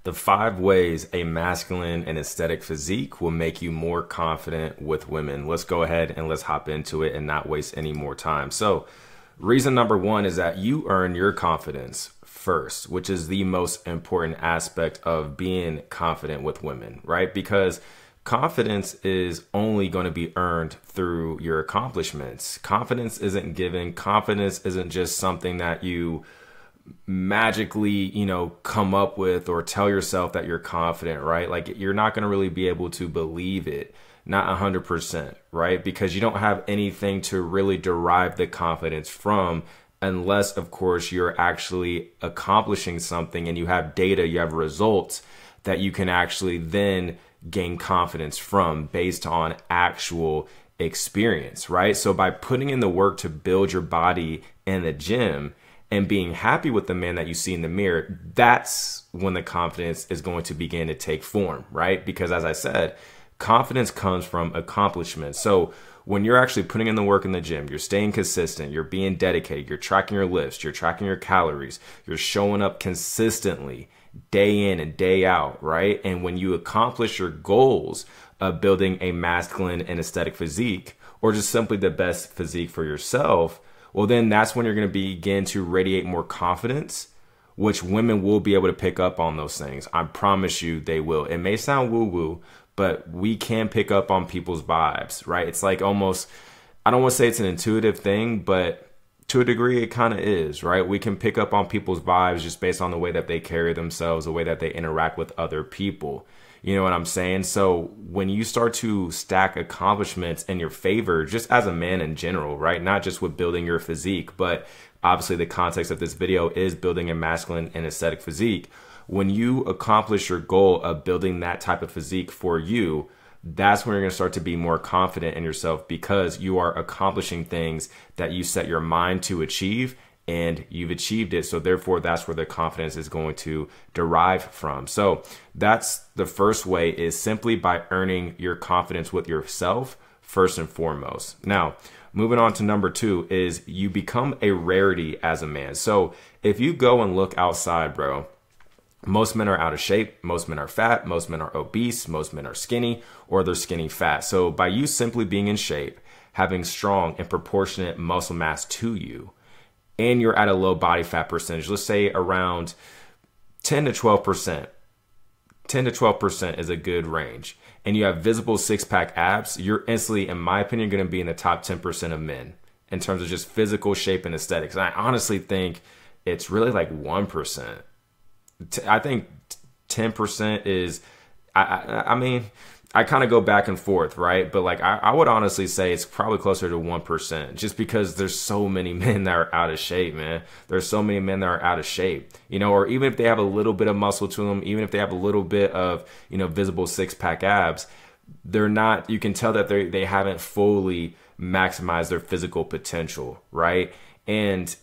The 5 ways a masculine and aesthetic physique will make you more confident with women. Let's go ahead and let's hop into it and not waste any more time. So reason number 1 is that you earn your confidence first, which is the most important aspect of being confident with women, right? Because confidence is only going to be earned through your accomplishments. Confidence isn't given. Confidence isn't just something that you magically, come up with or tell yourself that you're confident, right? Like you're not going to really be able to believe it, not 100%, right? Because you don't have anything to really derive the confidence from, unless, of course, you're actually accomplishing something and you have data, you have results that you can actually then gain confidence from based on actual experience, right? So by putting in the work to build your body in the gym and being happy with the man that you see in the mirror, that's when the confidence is going to begin to take form, right? Because as I said, confidence comes from accomplishment. So when you're actually putting in the work in the gym, you're staying consistent, you're being dedicated, you're tracking your lifts, you're tracking your calories, you're showing up consistently day in and day out, right? And when you accomplish your goals of building a masculine and aesthetic physique, or just simply the best physique for yourself, well, then that's when you're going to begin to radiate more confidence, which women will be able to pick up on those things. I promise you they will. It may sound woo-woo, but we can pick up on people's vibes, right? It's like almost, I don't want to say it's an intuitive thing, but to a degree it kind of is, right? We can pick up on people's vibes just based on the way that they carry themselves, the way that they interact with other people. You know what I'm saying? So when you start to stack accomplishments in your favor, just as a man in general, right? Not just with building your physique, but obviously the context of this video is building a masculine and aesthetic physique. When you accomplish your goal of building that type of physique for you, that's when you're going to start to be more confident in yourself, because you are accomplishing things that you set your mind to achieve, and you've achieved it. So therefore, that's where the confidence is going to derive from. So that's the first way, is simply by earning your confidence with yourself first and foremost. Now, moving on to number 2 is you become a rarity as a man. So if you go and look outside, bro, most men are out of shape, most men are fat, most men are obese, most men are skinny, or they're skinny fat. So by you simply being in shape, having strong and proportionate muscle mass to you, and you're at a low body fat percentage, let's say around 10 to 12%. 10 to 12% is a good range. And you have visible 6-pack abs, you're instantly, in my opinion, going to be in the top 10% of men in terms of just physical shape and aesthetics. And I honestly think it's really like 1%. I think 10% is, I mean, I kind of go back and forth, right? But like, I would honestly say it's probably closer to 1%, just because there's so many men that are out of shape, man. There's so many men that are out of shape, or even if they have a little bit of muscle to them, even if they have a little bit of, visible 6-pack abs, they're not, you can tell that they haven't fully maximized their physical potential, right? And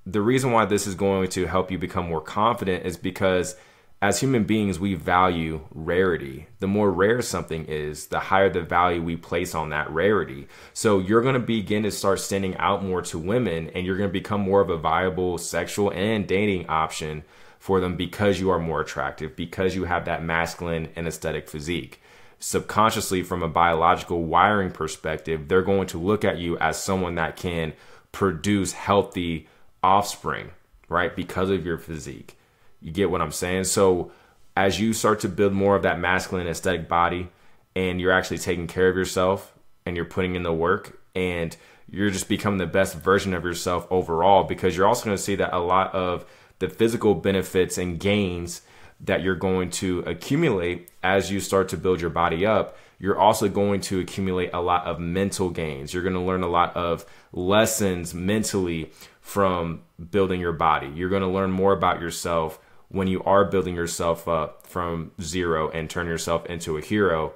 the reason why this is going to help you become more confident is because as human beings, we value rarity. The more rare something is, the higher the value we place on that rarity. So you're going to begin to start standing out more to women, and you're going to become more of a viable sexual and dating option for them, because you are more attractive, because you have that masculine and aesthetic physique. Subconsciously, from a biological wiring perspective, they're going to look at you as someone that can produce healthy offspring, right? Because of your physique. You get what I'm saying? So as you start to build more of that masculine aesthetic body, and you're actually taking care of yourself, and you're putting in the work, and you're just becoming the best version of yourself overall, because you're also going to see that a lot of the physical benefits and gains that you're going to accumulate as you start to build your body up, you're also going to accumulate a lot of mental gains. You're going to learn a lot of lessons mentally from building your body. You're going to learn more about yourself when you are building yourself up from zero and turn yourself into a hero,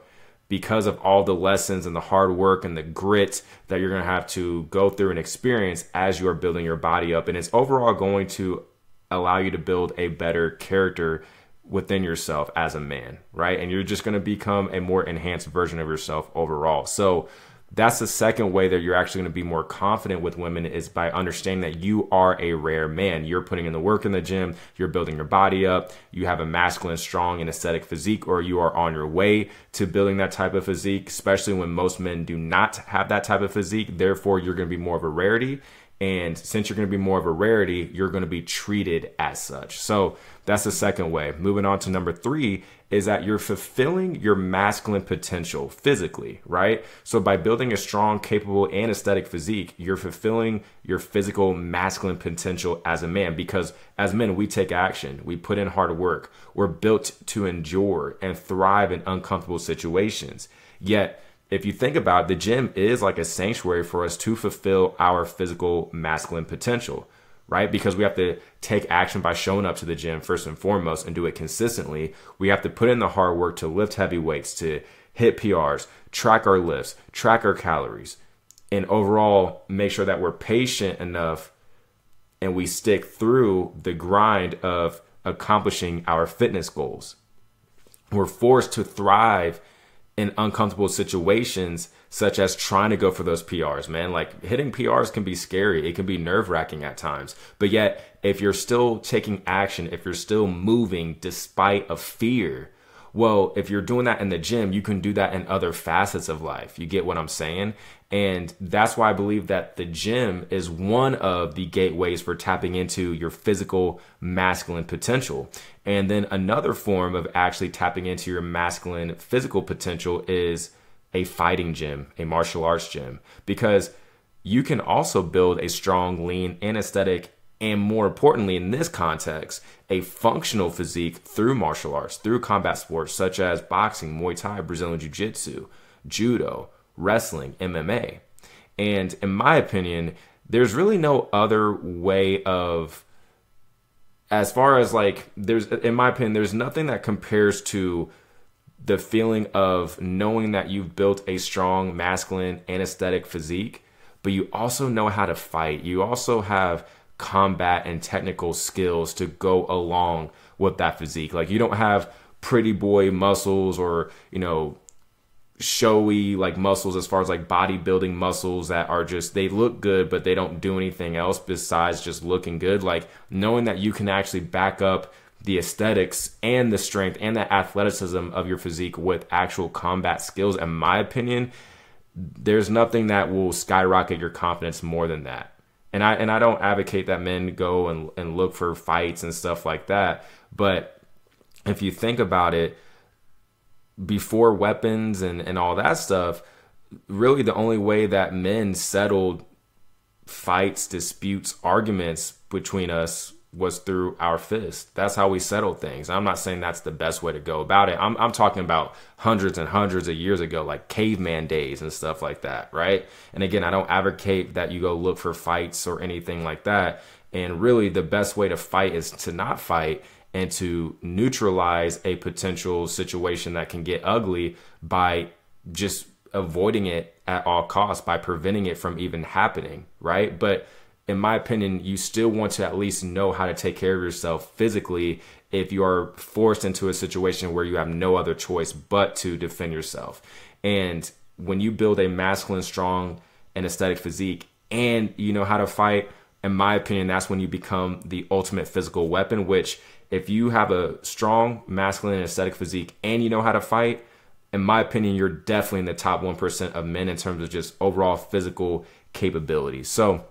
because of all the lessons and the hard work and the grit that you're going to have to go through and experience as you are building your body up. And it's overall going to allow you to build a better character within yourself as a man, right? And you're just going to become a more enhanced version of yourself overall. So that's the second way that you're actually going to be more confident with women, is by understanding that you are a rare man. You're putting in the work in the gym, you're building your body up, you have a masculine, strong, and aesthetic physique, or you are on your way to building that type of physique, especially when most men do not have that type of physique. Therefore, you're going to be more of a rarity. And since you're going to be more of a rarity, you're going to be treated as such. So that's the second way. Moving on to number 3 is that you're fulfilling your masculine potential physically, right? So by building a strong, capable, and aesthetic physique, you're fulfilling your physical masculine potential as a man, because as men, we take action. We put in hard work. We're built to endure and thrive in uncomfortable situations. Yet, if you think about it, the gym is like a sanctuary for us to fulfill our physical masculine potential, right? Because we have to take action by showing up to the gym first and foremost and do it consistently. We have to put in the hard work to lift heavy weights, to hit PRs, track our lifts, track our calories, and overall make sure that we're patient enough and we stick through the grind of accomplishing our fitness goals. We're forced to thrive in uncomfortable situations, such as trying to go for those PRs, man. Like, hitting PRs can be scary. It can be nerve-wracking at times. But yet, if you're still taking action, if you're still moving despite of fear, well, if you're doing that in the gym, you can do that in other facets of life. You get what I'm saying? And that's why I believe that the gym is one of the gateways for tapping into your physical masculine potential. And then another form of actually tapping into your masculine physical potential is a fighting gym, a martial arts gym, because you can also build a strong, lean, and aesthetic, and more importantly, in this context, a functional physique through martial arts, through combat sports such as boxing, Muay Thai, Brazilian Jiu-Jitsu, judo, wrestling, MMA. And in my opinion, there's really no other way of, as far as like, in my opinion, there's nothing that compares to the feeling of knowing that you've built a strong masculine and aesthetic physique, but you also know how to fight. You also have combat and technical skills to go along with that physique. Like, you don't have pretty boy muscles or, you know, showy like muscles as far as like bodybuilding muscles that are just, they look good, but they don't do anything else besides just looking good. Like, knowing that you can actually back up the aesthetics and the strength and the athleticism of your physique with actual combat skills, in my opinion, there's nothing that will skyrocket your confidence more than that. And I don't advocate that men go and look for fights and stuff like that. But if you think about it, before weapons and all that stuff, really the only way that men settled fights, disputes, arguments between us was through our fist. That's how we settled things. I'm not saying that's the best way to go about it. I'm talking about hundreds and hundreds of years ago, like caveman days and stuff like that, right? And again, I don't advocate that you go look for fights or anything like that. And really the best way to fight is to not fight and to neutralize a potential situation that can get ugly by just avoiding it at all costs, by preventing it from even happening, right? But in my opinion, you still want to at least know how to take care of yourself physically if you are forced into a situation where you have no other choice but to defend yourself. And when you build a masculine, strong, and aesthetic physique and you know how to fight, in my opinion, that's when you become the ultimate physical weapon, which if you have a strong, masculine, and aesthetic physique and you know how to fight, in my opinion, you're definitely in the top 1% of men in terms of just overall physical capabilities. So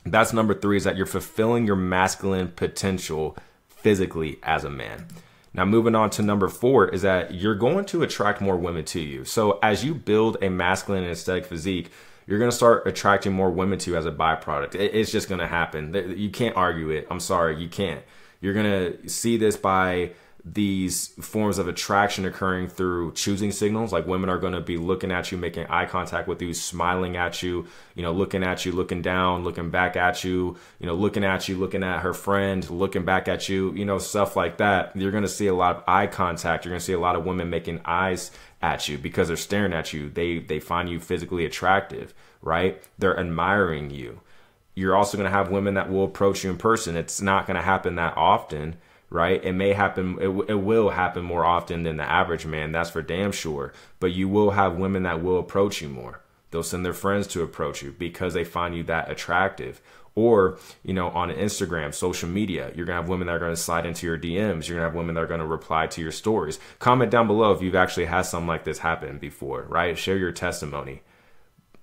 that's number 3, is that you're fulfilling your masculine potential physically as a man. Now, moving on to number 4 is that you're going to attract more women to you. So as you build a masculine and aesthetic physique, you're going to start attracting more women to you as a byproduct. It's just going to happen. You can't argue it. I'm sorry, you can't. You're going to see this by these forms of attraction occurring through choosing signals. Like, women are going to be looking at you, making eye contact with you, smiling at you, looking at you, looking down, looking back at you, looking at you, looking at her friend, looking back at you, stuff like that. You're going to see a lot of eye contact. You're going to see a lot of women making eyes at you because they're staring at you. They find you physically attractive, right? They're admiring you. You're also going to have women that will approach you in person. It's not going to happen that often, right? It may happen, it will happen more often than the average man, that's for damn sure. But you will have women that will approach you more. They'll send their friends to approach you because they find you that attractive. Or, on Instagram, social media, you're going to have women that are going to slide into your DMs. You're going to have women that are going to reply to your stories. Comment down below if you've actually had something like this happen before, right? Share your testimony.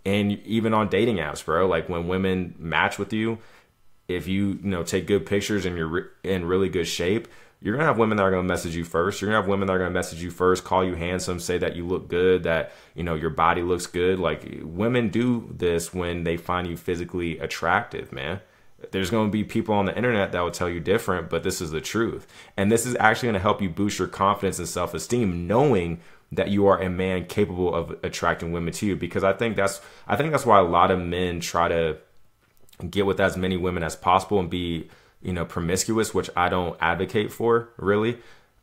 And even on dating apps, bro, like when women match with you, if you, take good pictures and you're in really good shape, you're going to have women that are going to message you first. You're going to have women that are going to message you first, call you handsome, say that you look good, that, your body looks good. Like, women do this when they find you physically attractive, man. There's going to be people on the internet that will tell you different, but this is the truth. And this is actually going to help you boost your confidence and self-esteem, knowing that you are a man capable of attracting women to you. Because I think that's why a lot of men try to get with as many women as possible and be promiscuous, which I don't advocate for, really.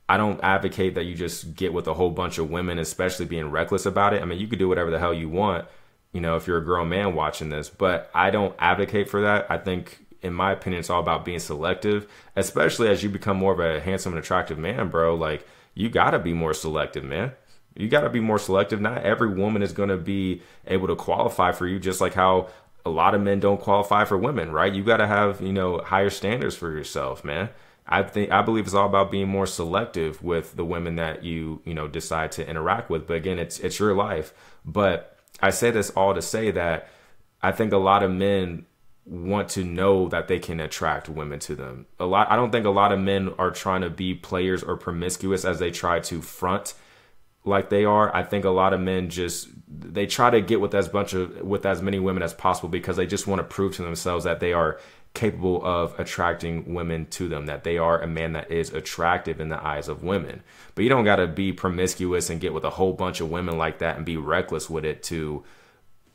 I don't advocate that you just get with a whole bunch of women, especially being reckless about it. I mean, you could do whatever the hell you want, if you're a grown man watching this, but I don't advocate for that. I think, in my opinion, it's all about being selective, especially as you become more of a handsome and attractive man, bro. Like, you gotta be more selective, man. You gotta be more selective. Not every woman is gonna be able to qualify for you, just like how a lot of men don't qualify for women, right? You got to have, higher standards for yourself, man. I believe it's all about being more selective with the women that you decide to interact with. But again, it's your life. But I say this all to say that I think a lot of men want to know that they can attract women to them. I don't think a lot of men are trying to be players or promiscuous as they try to front like they are. I think a lot of men they try to get with as many women as possible because they just want to prove to themselves that they are capable of attracting women to them, that they are a man that is attractive in the eyes of women. But you don't got to be promiscuous and get with a whole bunch of women like that and be reckless with it to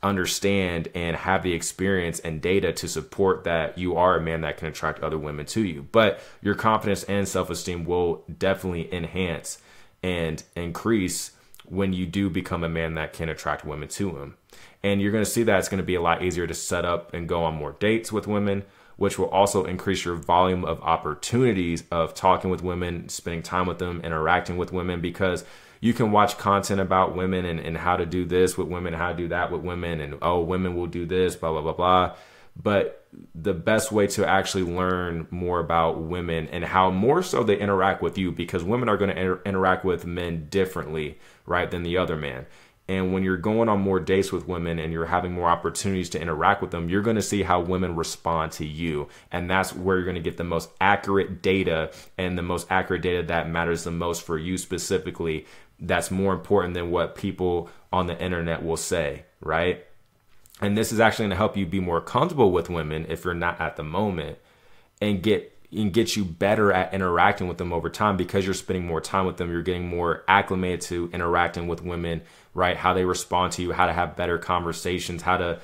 understand and have the experience and data to support that you are a man that can attract other women to you. But your confidence and self-esteem will definitely enhance and increase when you do become a man that can attract women to him. And you're going to see that it's going to be a lot easier to set up and go on more dates with women, which will also increase your volume of opportunities of talking with women, spending time with them, interacting with women, because you can watch content about women and how to do this with women, how to do that with women, and women will do this, blah, blah, blah, blah. But the best way to actually learn more about women and how more so they interact with you, because women are going to interact with men differently, right, than the other man. And when you're going on more dates with women and you're having more opportunities to interact with them, you're going to see how women respond to you. And that's where you're going to get the most accurate data, and the most accurate data that matters the most for you specifically. That's more important than what people on the internet will say, right? And this is actually going to help you be more comfortable with women if you're not at the moment, and get you better at interacting with them over time, because you're spending more time with them. You're getting more acclimated to interacting with women, right? How they respond to you, how to have better conversations, how to,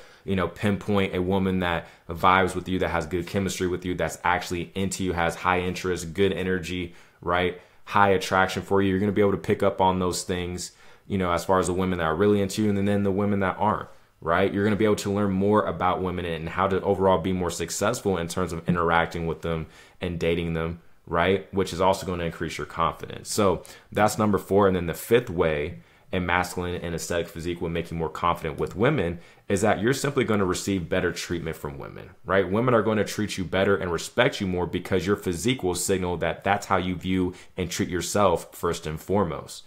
pinpoint a woman that vibes with you, that has good chemistry with you, that's actually into you, has high interest, good energy, right? High attraction for you. You're going to be able to pick up on those things, as far as the women that are really into you, and then the women that aren't. Right? You're going to be able to learn more about women and how to overall be more successful in terms of interacting with them and dating them, right? Which is also going to increase your confidence. So that's number 4. And then the 5th way a masculine and aesthetic physique will make you more confident with women is that you're simply going to receive better treatment from women, right? Women are going to treat you better and respect you more because your physique will signal that that's how you view and treat yourself first and foremost.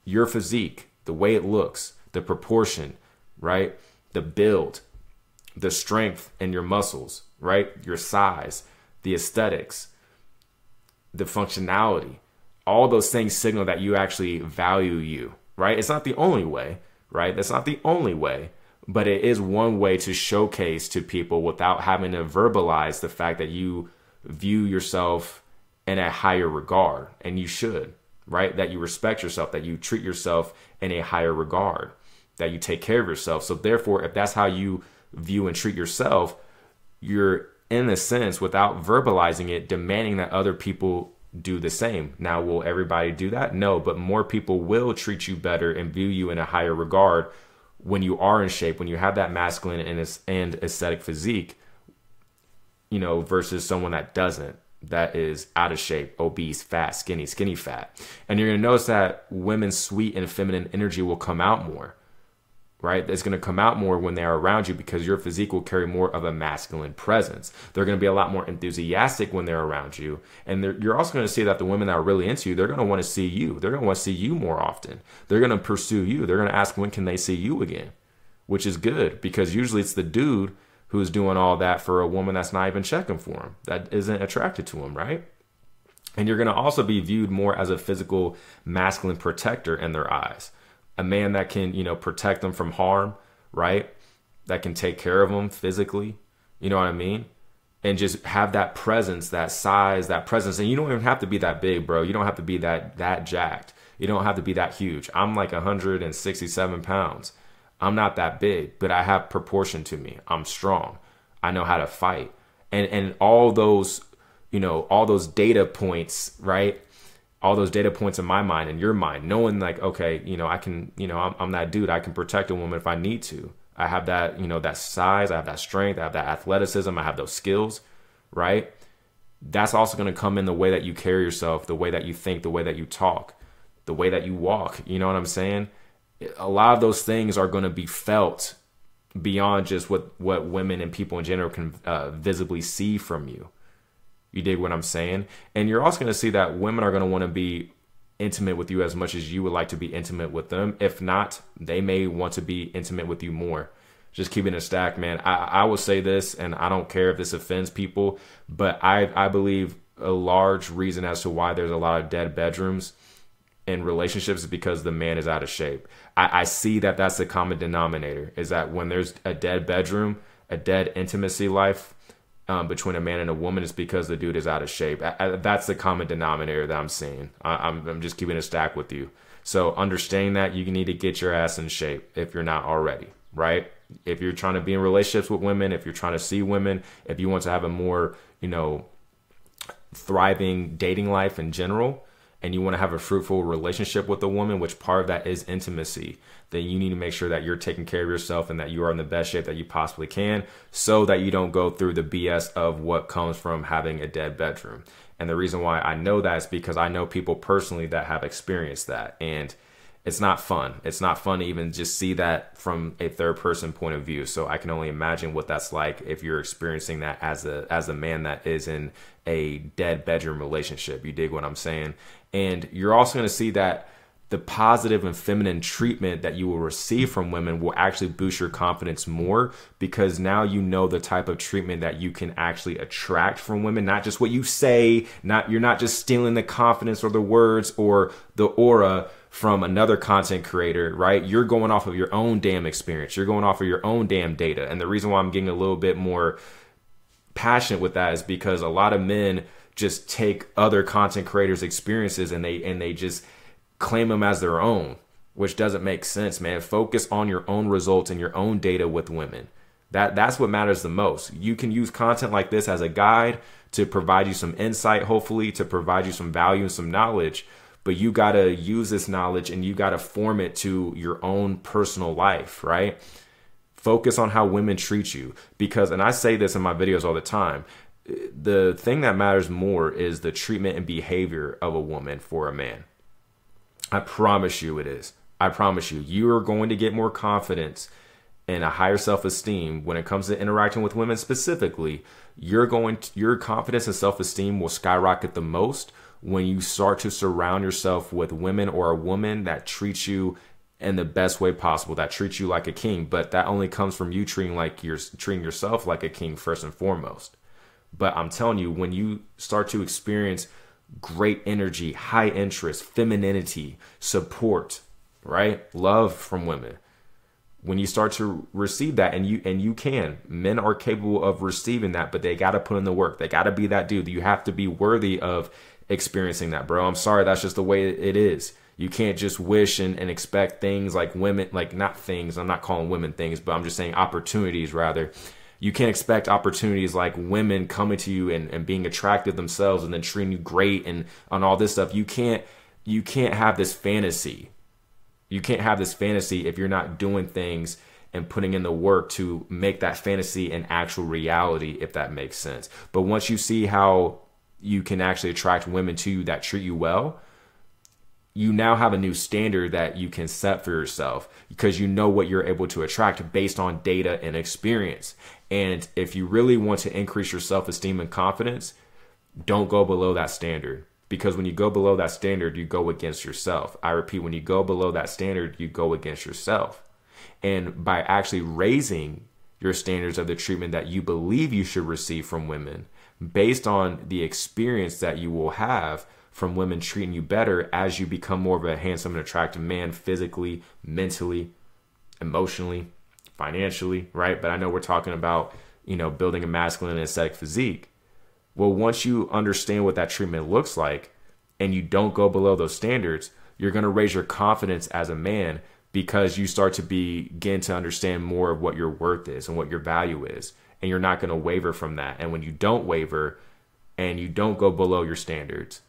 Your physique, the way it looks, the proportion, right? The build, the strength in your muscles, right? Your size, the aesthetics, the functionality, all those things signal that you actually value you, right? It's not the only way, right? That's not the only way, but it is one way to showcase to people without having to verbalize the fact that you view yourself in a higher regard, and you should, right? That you respect yourself, that you treat yourself in a higher regard, that you take care of yourself. So therefore, if that's how you view and treat yourself, you're, in a sense, without verbalizing it, demanding that other people do the same. Now, will everybody do that? No, but more people will treat you better and view you in a higher regard when you are in shape, when you have that masculine and aesthetic physique, versus someone that doesn't, that is out of shape, obese, fat, skinny, fat. And you're going to notice that women's sweet and feminine energy will come out more. right? It's going to come out more when they're around you because your physique will carry more of a masculine presence. They're going to be a lot more enthusiastic when they're around you. And you're also going to see that the women that are really into you, they're going to want to see you. They're going to want to see you more often. They're going to pursue you. They're going to ask, when can they see you again? Which is good, because usually it's the dude who's doing all that for a woman that's not even checking for him, that isn't attracted to him, right? And you're going to also be viewed more as a physical masculine protector in their eyes. A man that can, protect them from harm, right? That can take care of them physically, you know what I mean? And just have that presence, that size, that presence. And you don't even have to be that big, bro. You don't have to be that jacked. You don't have to be that huge. I'm like 167 pounds. I'm not that big, but I have proportion to me. I'm strong. I know how to fight. And all those, all those data points, right? All those data points in my mind and your mind, knowing like, okay, I can, I'm that dude. I can protect a woman if I need to. I have that, that size, I have that strength, I have that athleticism, I have those skills, right? That's also going to come in the way that you carry yourself, the way that you think, the way that you talk, the way that you walk. You know what I'm saying? A lot of those things are going to be felt beyond just what women and people in general can visibly see from you. You dig what I'm saying? And you're also going to see that women are going to want to be intimate with you as much as you would like to be intimate with them. If not, they may want to be intimate with you more. Just keeping it stacked, man. I will say this, and I don't care if this offends people, but I believe a large reason as to why there's a lot of dead bedrooms in relationships is because the man is out of shape. I see that that's the common denominator, is that when there's a dead bedroom, a dead intimacy life between a man and a woman, is because the dude is out of shape. That's the common denominator that I'm seeing. I'm just keeping it stacked with you. So understanding that, you need to get your ass in shape if you're not already, right? If you're trying to be in relationships with women, if you're trying to see women, if you want to have a more, thriving dating life in general, and you want to have a fruitful relationship with a woman, which part of that is intimacy, then you need to make sure that you're taking care of yourself and that you are in the best shape that you possibly can, so that you don't go through the BS of what comes from having a dead bedroom. And the reason why I know that is because I know people personally that have experienced that. And it's not fun. It's not fun to even just see that from a third person point of view. So I can only imagine what that's like if you're experiencing that as a man that is in a dead bedroom relationship. You dig what I'm saying? And you're also going to see that the positive and feminine treatment that you will receive from women will actually boost your confidence more, because now you know the type of treatment that you can actually attract from women, not just what you say, you're not just stealing the confidence or the words or the aura from another content creator, right? You're going off of your own damn experience. You're going off of your own damn data. And the reason why I'm getting a little bit more passionate with that is because a lot of men just take other content creators' experiences and they just claim them as their own, which doesn't make sense, man. Focus on your own results and your own data with women. That's what matters the most. You can use content like this as a guide to provide you some insight, hopefully to provide you some value and some knowledge, but you got to use this knowledge and you got to form it to your own personal life, right? Focus on how women treat you, because, and I say this in my videos all the time, the thing that matters more is the treatment and behavior of a woman for a man. I promise you it is. I promise you, you are going to get more confidence and a higher self-esteem when it comes to interacting with women specifically. Your confidence and self-esteem will skyrocket the most when you start to surround yourself with women or a woman that treats you in the best way possible, that treats you like a king. But that only comes from you treating yourself like a king first and foremost. But I'm telling you, when you start to experience great energy, high interest, femininity, support, right? Love from women. When you start to receive that, and men are capable of receiving that, but they got to put in the work. They got to be that dude. You have to be worthy of experiencing that, bro. I'm sorry. That's just the way it is. You can't just wish and expect things like women, like not things. I'm not calling women things, but I'm just saying opportunities rather. You can't expect opportunities like women coming to you and being attractive themselves and then treating you great and on all this stuff. You can't have this fantasy. You can't have this fantasy if you're not doing things and putting in the work to make that fantasy an actual reality, if that makes sense. But once you see how you can actually attract women to you that treat you well, you now have a new standard that you can set for yourself because you know what you're able to attract based on data and experience. And if you really want to increase your self-esteem and confidence, don't go below that standard, because when you go below that standard, you go against yourself. I repeat, when you go below that standard, you go against yourself. And by actually raising your standards of the treatment that you believe you should receive from women based on the experience that you will have from women treating you better as you become more of a handsome and attractive man, physically, mentally, emotionally, financially, right? But I know we're talking about, building a masculine and aesthetic physique. Well, once you understand what that treatment looks like and you don't go below those standards, you're going to raise your confidence as a man because you start to begin to understand more of what your worth is and what your value is. And you're not going to waver from that. And when you don't waver and you don't go below your standards,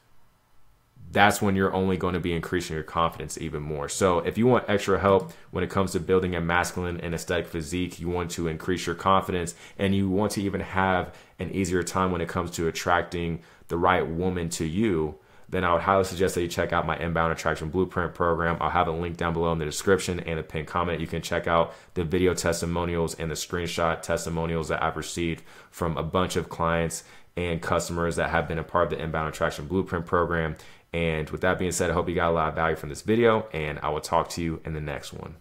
that's when you're only going to be increasing your confidence even more. So if you want extra help when it comes to building a masculine and aesthetic physique, you want to increase your confidence, and you want to even have an easier time when it comes to attracting the right woman to you, then I would highly suggest that you check out my Inbound Attraction Blueprint program. I'll have a link down below in the description and the pinned comment. You can check out the video testimonials and the screenshot testimonials that I've received from a bunch of clients and customers that have been a part of the Inbound Attraction Blueprint program. And with that being said, I hope you got a lot of value from this video, and I will talk to you in the next one.